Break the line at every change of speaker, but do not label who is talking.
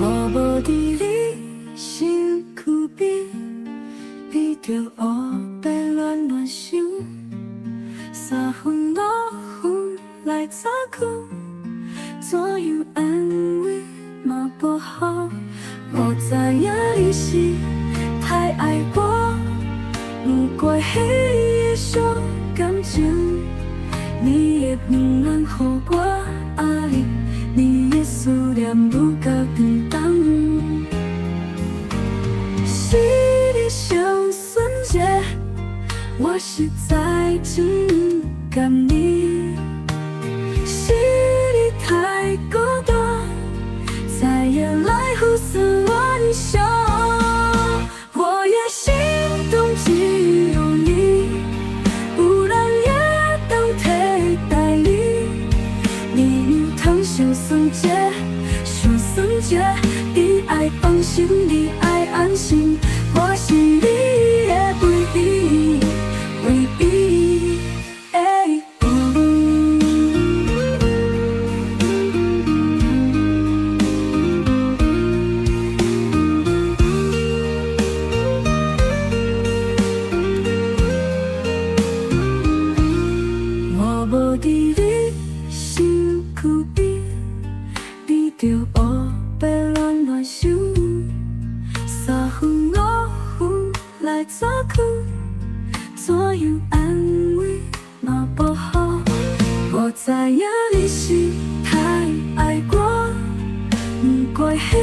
我无伫你身躯边，你着黑白乱乱想，三分五分来早睏，怎样安慰嘛不好。我知影你是太爱我，不过迄个伤感情，你会不愿予我压力，你的思念愈加沉重。是你上纯洁，我实在真不甘你。是你太孤单，才会来胡思乱想。我的心中只有你，有人也当替代你。你有通上纯洁，上纯洁，你爱放心，你爱安心，我是你的唯一，唯一。我无伫你身躯边，你着黑白乱乱想，三分五分来早睏，怎样安慰嘛不好。我知影你是太爱我，不过迄